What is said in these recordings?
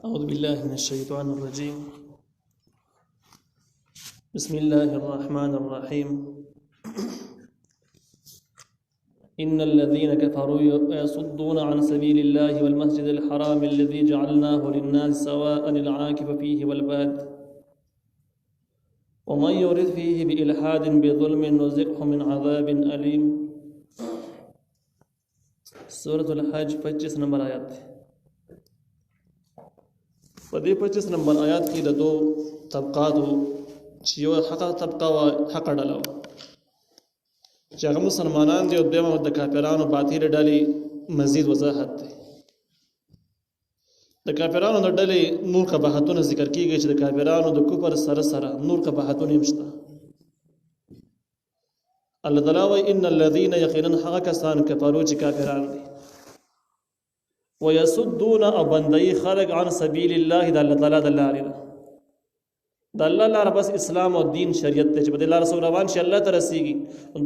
أعوذ بالله من الشيطان الرجيم. بسم الله الرحمن الرحيم. إن الذين كفروا يصدون عن سبيل الله والمسجد الحرام الذي جعلناه للناس سواء العاكف فيه والباد ومن يرد فيه بإلحاد بظلم نذقه من عذاب أليم. سورة الحج 25 نمبر آیات. په دې 25 نمبر آیات کې د دو طبقاتو چې یو حق طبقه او حق ډله چې هغه مسلمانان دي او دویمه د کافرانو باطل ډلې مزید وضاحت دی. د کافرانو د ډلې نور قباحتونه ذکر کیږي چې د کافرانو د کفر سره سره نور قباحتونه هم شته. الله تعالی وايي ان الذين يقينا حق کسان کفروا چې کافران دي ويصدون او بندي خلق عن سبيل الله د الله تعالی د لارې د الله لار بس اسلام او دین شریعت ته چې په لار سره روان شي الله ته رسیږي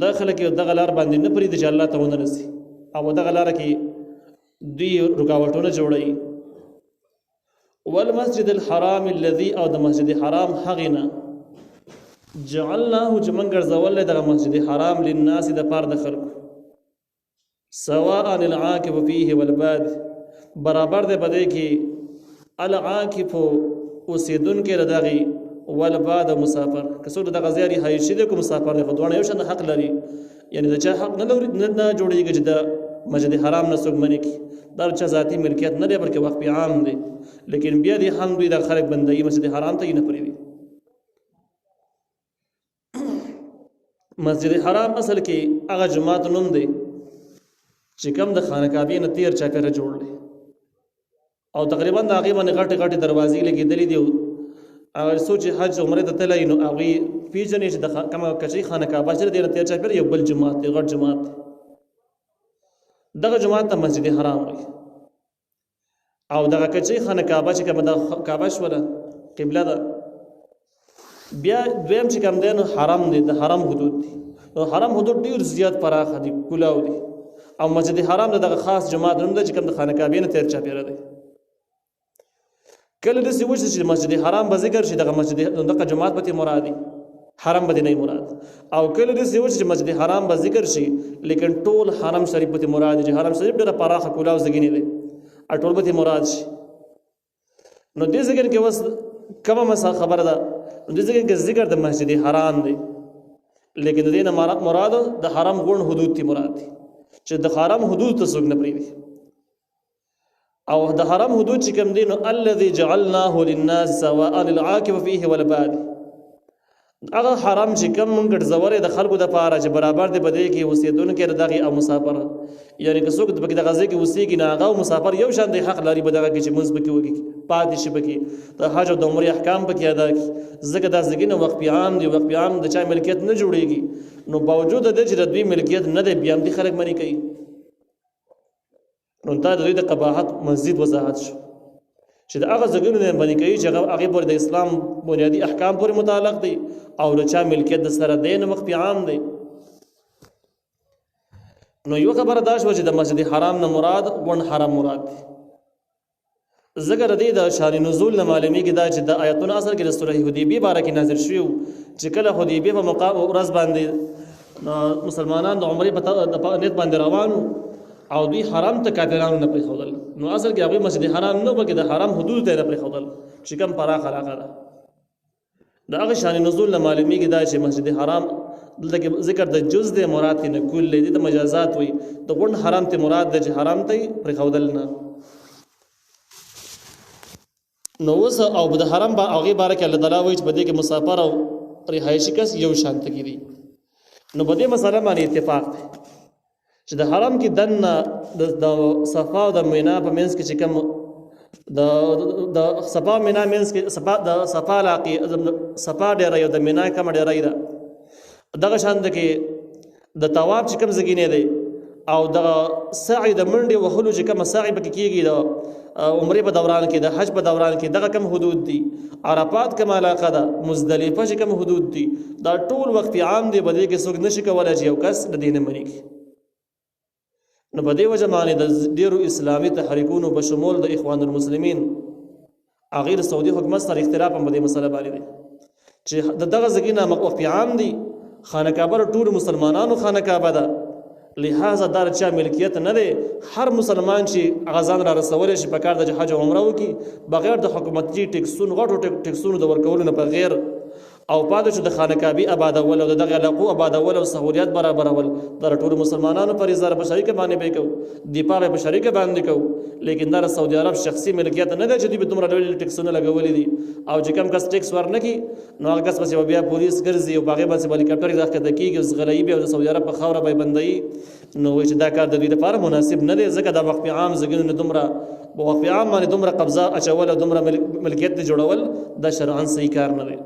دا خلک دغه لار باندې نه پریږدي چې الله ته ونه رسي او دغه لار کې دوی رکاوټونه جوړوي. والمسجد الحرام الذي او د مسجد حرام حقنا جعلناه چې موږ ګرځول دغه مسجد حرام للناس د پاره د خلکو سواء العاكف فيه والباد برابر ده بده کې العاکف اوسیدون کې رداغي والباد مسافر کسو د غزياري هايشي د کوم مسافر نه دوه یو شنه حق لري یعنی د چا حق نه لري نه جوړيږي چې د مسجد حرام نه څوک منی کی دا چا ذاتی ملکیت نه دی بلکې وقت عام دی لیکن بیا دي هم دوی د خلک بندي مسجد حرام ته نه پریوي. مسجد حرام اصل کې هغه جماعت نوم دی چې کوم د خانه کعبه نه تیر چا پیره جوړل او تقریبا د هغه باندې غټ غټ دروازې لګېدلې دي. اگر سوچ حج عمره ته تلای نو هغه پیژنې چې د کومه کچې خانه کعبه چې د تیر چا پیره یو بل جماعت دی غټ جماعت دغه جماعت ته مسجد حرام وي او دغه کچې خانه کعبه چې کومه د کعبه شوله قبله ده بیا دویم چې کوم دی نو حرم دی د حرم حدود دي نو حرم حدود ډیر زیات پراخه دي کلاو دي او مسجد حرام دغه خاص جماعت نوم دی چې کوم د خانه کعبه نه تیر چا پیره دی. کله د سی وجه چې مسجد حرام به ذکر شي دغه مسجد دغه جماعت به مرادي حرم به نه مراد او کله د سی وجه چې مسجد حرام به ذکر شي لیکن ټول حرم شریف به مراد چې حرم شریف ډیره پراخه کلاو زګینی دی ټول به مراد شي. نو دې ذکر کې وس کومه مسله خبره ده دې ذکر کې ذکر د مسجد حرام دی لیکن دې نه مراد د حرم غون حدود تی مراد دي چې د حرم حدود ته څوک نه پریوي او د حرم حدود چې کوم دي نو الذي جعلناه للناس سواء العاكف فيه والباد هغه حرم چې کوم موږ ګرځولې د خلکو د پاره چې برابر دی بده کې اوسېدونکو دغه او مسافر یعنی که څوک د بګ د غزې کې اوسېږي نه هغه مسافر یو شان د حق لري بدغه کې چې منځ بکی وږي پاتې شي بکی د حج او د عمره احکام بکی ادا کی زګه د زګینه وقت عام دی وقت عام د چا ملکیت نه جوړيږي نو باوجود د چې د دوی ملکیت نه دی بیا هم دي خلک منی کوي نو دا د دوی د قباحت مزید وضاحت شو چې د هغه زګونو نه باندې کوي چې هغه پر د اسلام بنیادی احکام پورې متعلق دي او د چا ملکیت د سره دین وقت عام دی. نو یو خبره دا شو چې د مسجد حرام نه مراد ون حرم مراد دی ذکر دی د شان نزول نه معلومی کې دا چې د آیاتونو اصل کې د سوره حدیبیه باره کې نازل شوی چې کله حدیبیه په مقام ورځ باندې مسلمانان د عمره په نیت باندې روانو او دوی حرام ته کافرانو نه پریښودل نو اصل کې هغه مسجد حرام نه بلکې د حرام حدود ته نه پریښودل چې کوم پراخه علاقه ده. دا هغه شان نزول نه معلومی کې دا چې مسجد حرام دلته ذکر د جز د مراد نه کول دي د مجازات وي د غون حرام ته مراد د حرام ته پریښودل نه نو وس او د حرم با هغه باره کې الله تعالی وایي چې بده کې مسافر او رهایشي کس یو شان تګي دي نو بده مسله باندې اتفاق دی چې د حرم کې دنه د صفا او د مینا په منځ کې چې کوم د صفا مینا منځ کې صفا علاقه صفا ډیر یو د مینا کوم ډیر دی دغه شان د کې د طواف چې کوم زګینه دی او د سعی د منډه وهلو چې کوم سعی پکې کیږي د عمره په دوران کې د حج په دوران کې دغه کم حدود دي عرفات کوم علاقه ده مزدلفه چې کوم حدود دي دا ټول وخت عام دی بده کې څوک نشي کولای چې یو کس د دینه منی نو په دې وجه باندې د ډیرو اسلامي تحریکونو په شمول د اخوان المسلمین هغې د سعودي حکومت سره اختلاف هم په دې مسله باندې دی چې د دغه ځای نه وقف عام دی. خانه کعبه ټول مسلمانانو خانه کعبه ده، لہذا دا چا ملکیت نه دی. هر مسلمان چې غزان را رسولی شي په کار د حج او عمره وکړي بغیر د حکومتي ټکسونو غټو ټکسونو د ورکولو نه بغیر، او پاتې شو د خانه کعبې آبادول او د دغه علاقو آبادول او سهولیات برابرول دا ټول مسلمانانو پر اظهار په شریکه باندې به کوو، دفاع په شریکه باندې کوو. لیکن دا سعودي عرب شخصي ملکیت نه دی چې دوی به دومره ډول ټکسونه لګولي دي، او چې کم کس ټکس ورنکړي نو هغه کس پسې بیا پولیس ګرځي او په هغې باندې هلیکاپټر راښکته کېږي او زغلوي بیا د سعودي عرب په خاوره به بندوي. نو وایي چې دا کار د دوی لپاره مناسب نه دی، ځکه دا وقف عام ځایونو نه دومره په وقف عام باندې دومره قبضه اچول او دومره ملکیت جوړول دا شرعاً صحیح کار نه دی.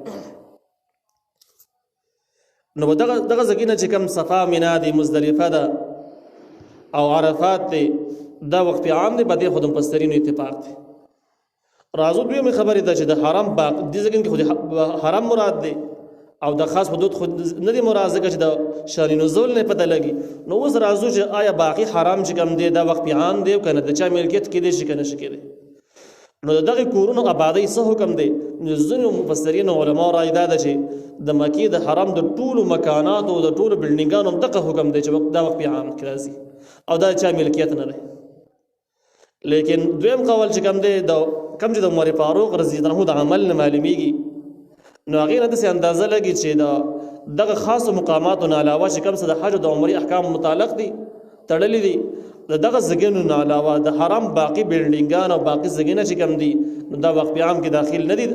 نو دغه ځایونه چې کوم صفا، مینا دی، مزدلفه ده او عرفات دی، دا وقف عام دی. په دې خو د مفسرینو اتفاق دی. راځو دویمه خبرې ده چې د حرم باغ دې ځایونو کې خو حرم مراد دی او د خاص حدود خود نه دی مراد، ځکه چې د شان نزول نه پته لګي. نو اوس راځو چې آیا باقي حرام چې کوم دی دا وقف عام دی او کنه د چا ملکیت کېدی شي کنه شي کېدی. نو دغه کورونو آبادی څه حکم دی؟ ځینو مفسرین او علما رایې دا ده چې د مکې د حرم د ټولو مکاناتو او د ټولو بلډینګانو دغه حکم دی چې دا وقف عام کې راځي او دا چا ملکیت نه دی. لیکن دویم قول چې کوم دی د کوم چې د عمر فاروق رضی الله عنه د عمل نه معلومیږي، نو هغې نه داسې اندازه لګي چې دغه خاصو مقاماتو نه علاوه چې کوم څه د حج او د عمرې احکام متعلق دي تړلي دي، دغه ځایونو نه علاوه د حرم باقي بلډینګان او باقي ځایونه چې کوم دي نو دا وقف عام کې داخل نه دي،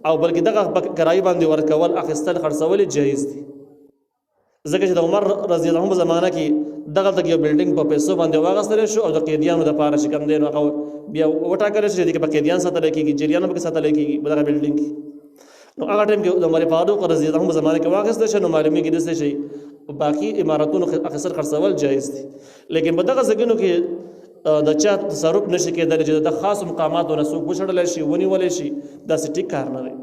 او بلکې دغه کرایې باندې ورکول اخیستل خرڅول جایز دي. ځکه چې د عمر رضی الله عنه په زمانه کې دغه یو بلډینګ په پیسو باندې واخیستل شو او د قیدیانو دپاره چې کوم دی نو هغه بیا وټاکلی شو چې په قیدیان ساتلی کېږي، جیلیانو پکې ساتلی کېږي په دغه بلډینګ کې. نو هغه ټایم کې د عمر فاروق رضی الله عنه په زمانه کې واخیستل شو، نو معلومیږي داسې شي باقي عمارتونو اخیستل خرڅول جایز دي. لیکن په دغه ځایونو کې د چا تصرف نشي کېدلی چې د خاصو مقاماتو نه څوک وشړلی شي ونیولی شي، داسې ټیک کار نه دی.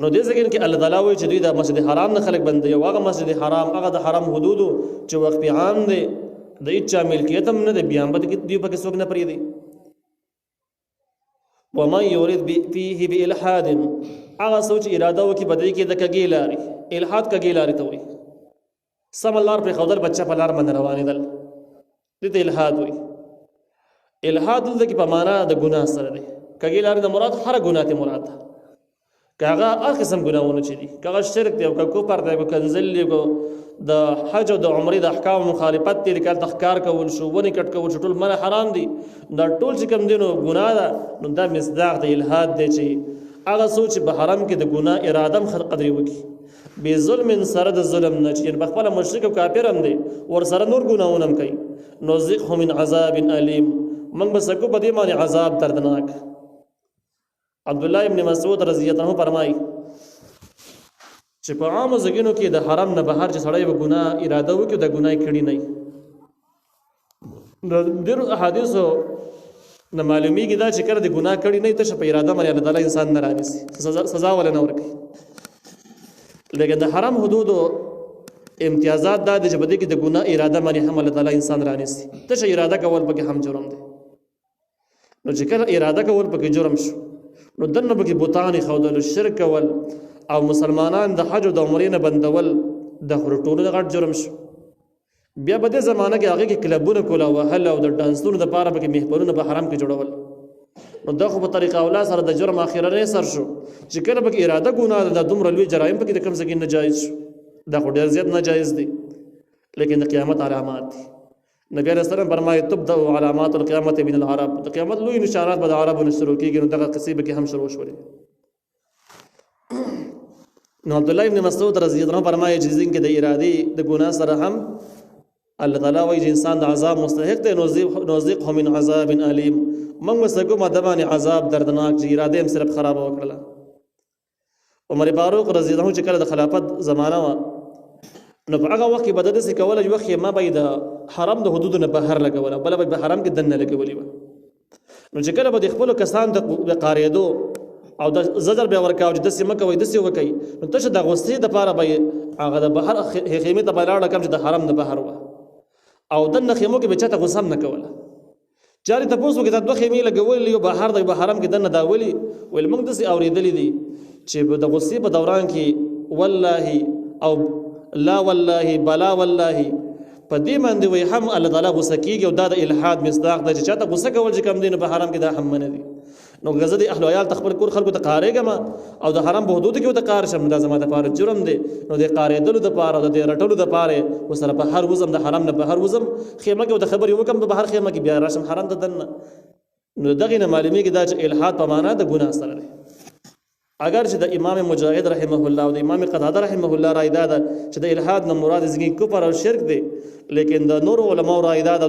نو دې ځایونو کې الله تعالی وایي چې دوی د مسجد حرام نه خلک بندوي او هغه مسجد حرام هغه د حرم حدودو چې وقف عام دی د هېچا ملکیت هم نه دی، بیا هم به دوی پکې څوک نه پرېږدي. ومن یورد فیه بإلحاد، هغه څوک چې اراده وکړي په دې کې د کږې لارې، الحاد کږې لارې ته وایي، سمه لار پرېښودل بچه په لار باندې روانېدل، دې ته الحاد وایي. الحاد دلته کې په معنا د ګناه سره دی. کږې لارې نه مراد هره ګناه ته مراد ده، که هغه هر قسم ګناهونه چې دي، که هغه شرک دی او که کفر دی او که کنځل دی، د حج او د عمرې د احکامو مخالفت دی، لکه هلته ښکار کول شو، ونې کټ کول شو، ټول منع حرام دي. دا ټول چې کوم دی نو ګناه ده. نو دا مصداق د الحاد دی چې هغه څوک چې په حرم کې د ګناه اراده هم قدرې وکړي بې ظلم سره د ظلم نه، چې په خپله مشرک او کافر هم دی ورسره نور ګناهونه هم کوي، نذقه من عذاب الیم، موږ به سکو په دې باندې عذاب دردناک. عبدالله ابن مسعود رضی الله عنه فرمایي چې په عامو ځایونو کې د حرم نه بهر چې سړی به ګناه اراده وکړي د ګناه کړي نه وي. د ډېرو احادیثو نه معلومیږي دا چې کله د ګناه کړي نه وي تشه په اراده باندې الله تعالی انسان نه رانیسي، سزا ولې نه ورکوي. لیکن د حرم حدودو امتیازات دا دی چې په دې کې د ګناه اراده باندې هم الله تعالی انسان رانیسي، تشه اراده کول پکې هم جرم دی. نو چې کله اراده کول پکې جرم شو نو دنه پکې بوتان ښودل، شرک کول او مسلمانان د حج او د عمرې نه بندول د ټولو غټ جرم شو. بیا په دې زمانه کې هغې کې کلبونه کول او وهل او د ډانسونو دپاره پکې محفلونه په حرم کې جوړول، نو دا خو په طریقه اولا سره د جرم اخرنی سر شو چې کله پکې اراده ګناه ده، دا دومره لوی جرایم پکې د کوم ځای کې ناجایز شو، دا خو ډېر زیات ناجایز دی. لیکن د قیامت علامات دي. نبی علیہ السلام فرمایي تبدأ علامات القیامت من العرب، د قیامت لوی نشانات به د عربو نه شروع کېږي. نو دغه قصې به کې هم شروع شولې. نو عبدالله ابن مسعود رضی الله عنه فرمایي چې ځینې د ارادې د ګناه سره هم الله تعالی وایي چې انسان د عذاب مستحق دی، نذقه من عذاب الیم، موږ به سکو د باندې عذاب دردناک چې اراده هم صرف خرابه وکړله. عمر فاروق رضی الله عنه چې کله د خلافت زمانه وه نو په هغه وخت کې به داسې کوله چې وخت یې ما به یې د حرم د حدودو نه بهر لګوله، بله به یې په حرم کې دننه لګولې وه. نو چې کله به د خپلو کسانو د قارېدو او د زجر بیا ورکاو چې داسې مه کوئ داسې وکئ، نو تشه د غوستې دپاره به یې هغه د بهر خیمې ته به لاړه کم چې د حرم نه بهر وه، او دننه خیمو کې به چاته غوسه هم نه کوله چاري تاسو کې دا دوه خیمې لګولې یو بهر د حرم کې دنه داولي ول موږ د سي اوریدلې دي چې د غصې په دوران کې والله او لا والله بلا والله په دې باندې وي هم الله تعالی غصه کیږي او دا د الحاد مصداق د چې چاته غصه کول چې کم دین په حرم کې دا هم نه دي نو غزه د اهل عیال تخبر کور خلکو ته قارېګم او د حرم په حدود کې ته قار شم دا زما د پاره جرم دی نو د قارېدلو د پاره او د رټلو د پاره وسره په هر وزم د حرم نه په هر وزم خیمه کې د خبر یو کم په هر خیمه کې بیا راشم حرم ته دنه نو دغه نه معلومی کې دا چې الحاد په معنا د ګناه سره دی اگر چې د امام مجاهد رحمه الله او د امام قتاده رحمه الله رائے دا چې د الحاد نه مراد زګي کفر او شرک دی لیکن د نور علماء رائے دا د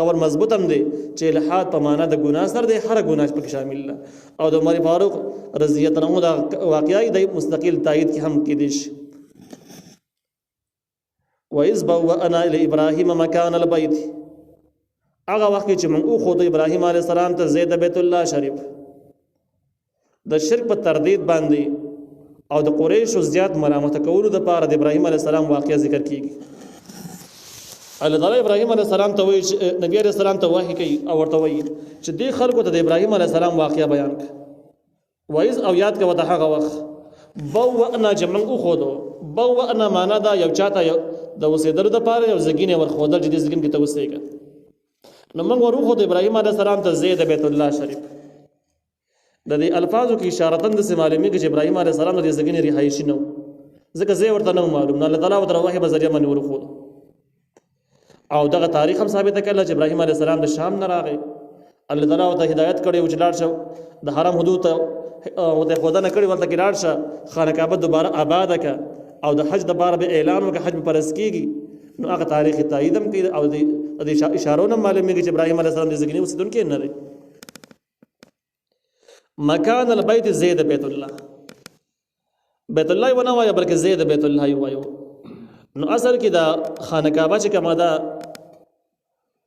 قول مضبوط هم دی چې الحاد په معنا د ګناه سره دی هر ګناه پکې شامل ده او د عمر فاروق رضی الله عنه دا واقعي د مستقل تایید کې هم کې دي وَإِذْ بَوَّأْنَا لِإِبْرَاهِيمَ مَكَانَ الْبَيْتِ هغه وخت چې موږ خو د ابراهیم علیه السلام ته زید بیت الله شریف د شرک په تردید باندې او د قریشو زیات ملامت کولو د پاره د ابراهیم علیه السلام واقعیا ذکر کیږي الله تعالی ابراهیم علیه السلام ته وایي نبی علیه السلام ته وحی کوي او ورته وایي چې دې خلکو ته د ابراهیم علیه السلام واقعیا بیان کړي وایز او یاد کوي د هغه وخت بوأنا جمع خودو بوأنا معنا دا یو چاته د وسیدلو د پاره یو زګینه ور خودل چې د زګین کې ته وسېګا نو موږ ورو خو د ابراهیم علیه السلام ته زید بیت الله شریف د دې الفاظو کې اشاره تند سه معلومي کې چې ابراهيم عليه السلام د زګنې رهایشي نو ځکه زه ورته نه معلوم نه الله تعالی وتر وحي په ذریعہ باندې ورخو او دغه تاریخ هم ثابت کړل چې ابراهيم عليه السلام د شام نه راغی الله تعالی وته هدایت کړي او چې لاړ شو د حرم حدود ته وته خدا نه کړي ورته کې لاړ شه خانه کعبه دوباره آباد ک او د حج د بار به اعلان وکړي حج پرس کیږي نو هغه تاریخ تایید هم کړي او د اشارو نه معلومي کې چې ابراهيم عليه السلام د زګنې وسیدونکو نه لري مکان البیت زید بیت الله بیت الله ونه وایي بلکې زید بیت الله وایو نو اصل کې دا خانه کعبه چې کومه ده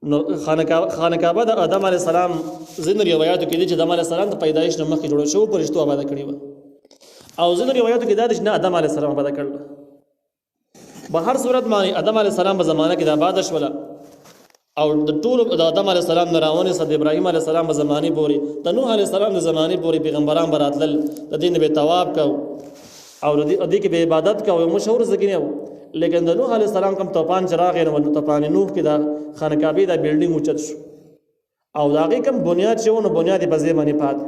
نو خانه کعبه د آدم علی السلام زین روایتو کې دي چې آدم علی السلام د پیدایش نه مخکې جوړ شو پرشتو آباد کړی و او زین روایتو کې دا چې نه آدم علی السلام آباد کړل په هر صورت باندې آدم علی السلام په زمانہ کې د آباد شوله او د ټول د آدم علی السلام نه راونه صد ابراهیم علی السلام په زمانه پورې د نوح علی السلام د زمانه پورې پیغمبران براتل د دین به ثواب کو او د دې کې به عبادت کو مشهور زګینه لیکن د نوح علی السلام کوم طوفان چراغ نه ونه طوفان نوح کې د خانه کعبه د بلډینګ اوچت شو او دا غي کوم بنیاد چې ونه بنیاد په ځای باندې پات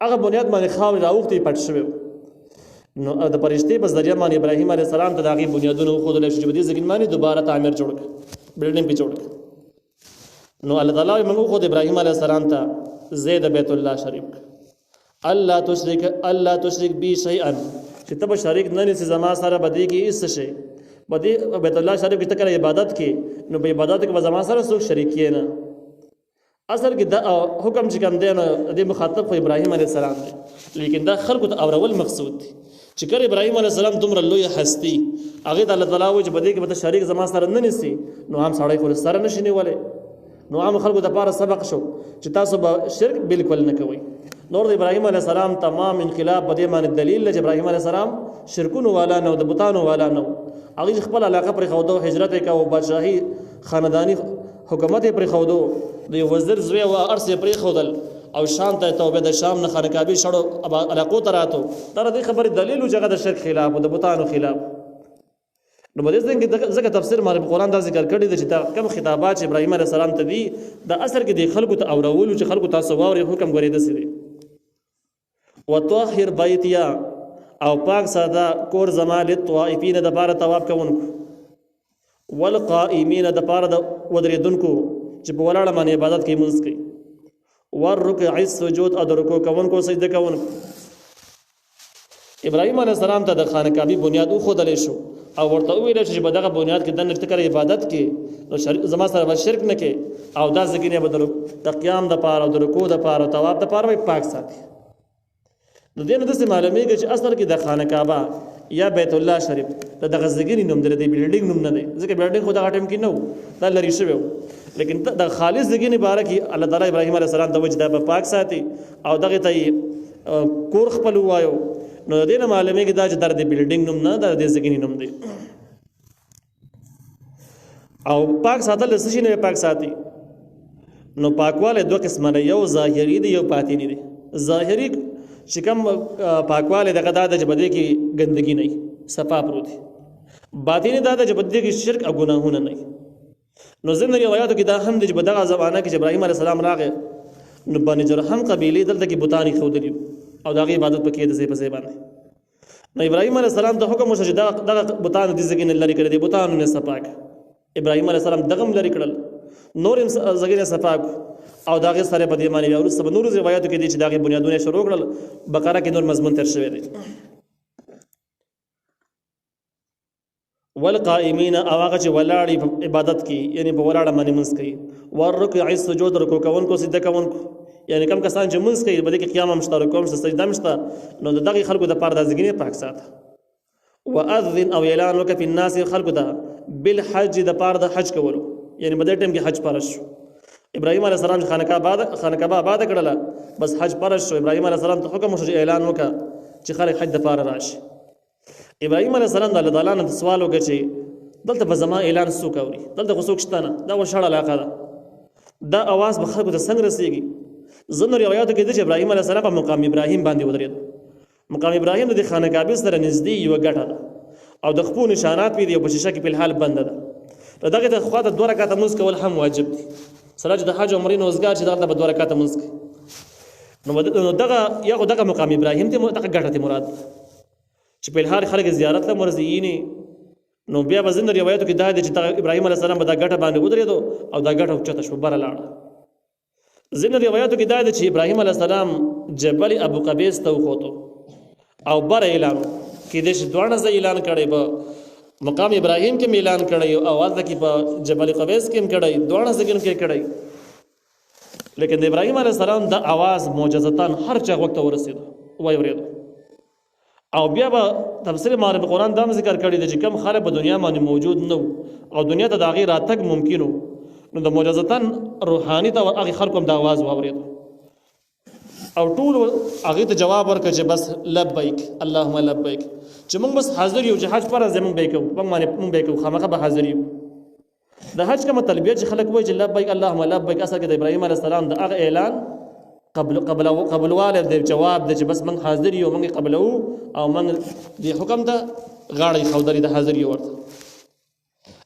هغه بنیاد باندې خاور راوختي پټ شوی نو د پرشتي په ذریعہ باندې ابراهیم علی السلام ته داغي بنیادونه خو د لږ جبدي زګین باندې دوباره تعمیر جوړ کړ بلډینګ په جوړ نو الله تعالی موږ خو د ابراهیم علیه السلام ته زید بیت الله شریف الله تشرک بی شیئا چې تب شریک نه نسی زما سره بدی کې اس شي بدی بیت الله شریف کې تکره عبادت کې نو په عبادت کې زما سره څوک شریک نه اصل کې دا حکم چې کوم دی نو د مخاطب خو ابراهیم علیه السلام دی لیکن دا خلکو ته اورول مقصود دی چې کله ابراهیم علیه السلام دومره لوی هستی هغه د الله تعالی و چې بدی کې به شریک زما سره نه نسی نو هم سړی خو سره نشي نیولای نو عام خلکو د پاره سبق شو چې تاسو به شرک بالکل نه کوئ نور د ابراهیم علیه السلام تمام انقلاب په دې باندې دلیل چې ابراهیم علیه السلام شرکونو والا نه د بوتانو والا نه هغه خپل علاقه پر خودو هجرت وکاو بادشاہي خاندانی حکومت پر خودو د وزیر زوی او ارسه پر خودل او شام ته توبه د شام نه خانقابه شړو علاقو تراتو تر دې خبر دلیل چې د شرک خلاف او د بوتانو خلاف نو په دې څنګه ځکه تفسیر ماره قرآن دا ذکر کړی دی چې دا کوم خطابات چې ابراهیم علیه السلام ته دي د اثر کې د خلکو ته اورولو چې خلکو تاسو واوري حکم غوړي دي سي وطهر بیتیا او پاک ساده کور زمال الطائفین د بار طواف کوونکو والقائمین د بار د ودریدونکو چې په ولاړه باندې عبادت کوي مونږ کوي والرکع السجود او د رکوع کوونکو سجده کوونکو ابراهیم علیه السلام ته د خانقابه بنیاد خو دلې شو او ورته ویل چې په دغه بنیاد کې د نرتکر عبادت کې نو زما سره شرک نه کې او دا ځکه نه بدلو د قیام د پاره او د رکوع د پاره او طواف د پاره پاک ساتي نو دین د معلومیږي چې اصل کې د خانقابه یا بیت الله شریف د غزګری نوم درې بلډینګ نوم نه دی ځکه بلډینګ خو د ټیم کې نو دا لري شوی لیکن د خالص دګنی باره کې الله تعالی ابراهیم علیه السلام د وجدا په پاک ساتي او دغه ته کور خپل وایو نو دینه معلومیږي دا چې د بلډینګ نوم نه د ځګنی نوم دی او پاک ساتل څه شي نه پاک ساتي نو پاکواله دوه قسمه ده، یو ظاهري دی یو باطینی دی. ظاهري چې کوم پاکواله دغه دا د جبدې کې ګندګي نه صفا پروت دی، باطینی دا د جبدې کې شرک او ګناهونه نه. نو ځینې روایتو کې دا هم د دغه زمانه کې ابراهیم علیه السلام راغی نو بني جرهم قبیلې دلته کې بوتان ښودلي او د هغې عبادت پکې د ځای په ځای باندې. نو ابراهیم علیه السلام ته حکم وشو چې دغه بوتان دې ځای نه لرې کړي، دې بوتانو نه صفا کړه. ابراهیم علیه السلام دغه هم لرې کړل، نور هم ځای نه صفا او د هغې سره په دې باندې بیا وروسته به نورو روایتو کې دي چې د هغې بنیادونه یې شروع کړل. بقره کې نور مضمون تېر شوی دی. والقائمین او هغه چې ولاړې په عبادت کې، یعنی په ولاړه باندې منځ کوي. والرکع السجود، رکوع کوونکو سجده کوونکو، یعنی کم کسان چې منځ کوي په دې کې قیام هم شته، رکوع هم شته، سجده هم شته. نو د دغې خلکو دپاره دا زګینې پاک ساته. واذن او اعلان وکړه په الناس خلکو ته بالحج دپاره د حج کولو، یعنی په دې ټایم کې حج فرض شو. ابراهیم علیه السلام چې خانقاه آباده کړله بس حج فرض شو. ابراهیم علیه السلام ته حکم وشو چې اعلان وکړه چې خلک حج دپاره راشي. ابراهیم علیه السلام د الله تعالی نه سوال وکړ چې دلته به زما اعلان څوک اوري؟ دلته خو څوک شته نه، دا خو شړه علاقه ده، دا اواز به خلکو ته څنګه رسېږي؟ ځینو روایاتو کې دی چې ابراهیم علیه السلام په مقام ابراهیم باندې ودرېد. مقام ابراهیم د خانه کعبې سره نږدې یوه ګټه ده او د خپو نشانات پې دي او په شیشه کې فلحال بنده ده. د دغې د خوا ته 2 رکعته لمونځ کول هم واجب دي. سړی چې د حج عمرې نوزګار چې دغلته به 2 رکعته لمونځ کوي. نو دغه یا خو دغه مقام ابراهیم ته دغه ګټه ته مراد ده چې په الحال خلک زیارت ته مرضیینې. نو بیا به ځینې روایتو کې دا دی چې ابراهیم علیه السلام به دا ګټه باندې ودرېدو او دا ګټه اوچته شوه، بره لاړه. ځینې روایتو کې دا دی چې ابراهیم علیه السلام جبل ابو قبیس ته وخوتو او بره اعلان کېدای شي دواړه ځای اعلان کړی، په مقام ابراهیم کې اعلان کړی او هلته کې په جبل قبیس کې هم کړی، دواړه ځایونو کې کړی. لیکن د ابراهیم علیه السلام د اواز معجزتان هر چا وخت ته ورسېدو، وایي اورېدو. او بیا به تفسیر معرب قرآن دا هم ذکر کړی دی چې کم خلک په دنیا باندې موجود نه وو او دنیا ته د هغې راتګ ممکن و، نو د معجزتاً روحاني ته هغې خلکو هم د اواز واورېدو او ټول هغې ته جواب ورکړه چې بس لبیک اللهم لبیک، چې موږ بس حاضر یو چې حج فرض دی، موږ به یې کوو، موږ به یې کوو، خامخا به حاضر یو. د حج کومه تلبیه چې خلک وایي چې لبیک اللهم لبیک، اصل کې د ابراهیم علیه السلام د هغه اعلان قبلواله د جواب د چې بس موږ حاضر یو، موږ قبلو او موږ د حکم ته غاړه ایښودلې د حاضر یو ورته.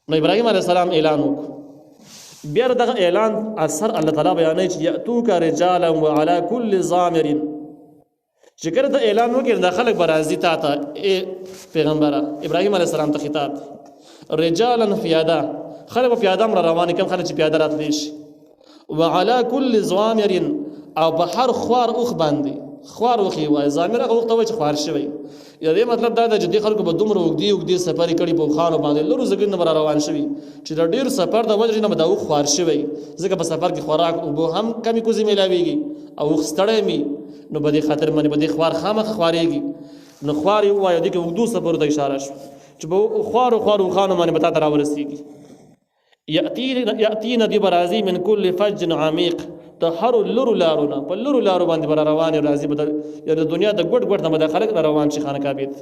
نو ابراهیم علیه السلام اعلان وکړو. بیا دغه اعلان اثر الله تعالی بیانوي چې یأتوک رجالا وعلى كل ضامر، چې کله ته اعلان وکړې دا خلک به راځي تا ته پیغمبره. ابراهیم علیه السلام ته خطاب دی. رجالا فیاده، خلک به پیاده هم را روانې، کم خلک چې پیاده راتلی شي. وعلى كل ضامر، او په هر خوار اوښ باندې، خوار اوښ یې وایي، ضامر هغه اوښ ته وایي چې خوار شوی. یا دې مطلب دا ده چې دې خلکو به دومره اوږدې سفرې کړي په اوښانو باندې، لرو ځایونو به را روان شوي چې د ډېر سفر د وجې نه به دا اوښ خوار شوی، ځکه په سفر کې خوراک اوبه هم کمې کوزې میلاویږي او اوښ ستړی وي، نو په دې خاطر باندې به دې خوار خامخ خوارېږي. نو خوار یې ووایه، دې کې اوږدو سفرو ته اشاره شوه چې په خوارو اوښانو باندې به تا ته راورسېږي. یأتینا دی برازی من کل فج عمیق، ته هر لرو لارونه په لرو لارو باندې به را روانې راځي، به د دنیا د ګوټ ګوټ نه به د خلک را روان شي خانه کعبې ته.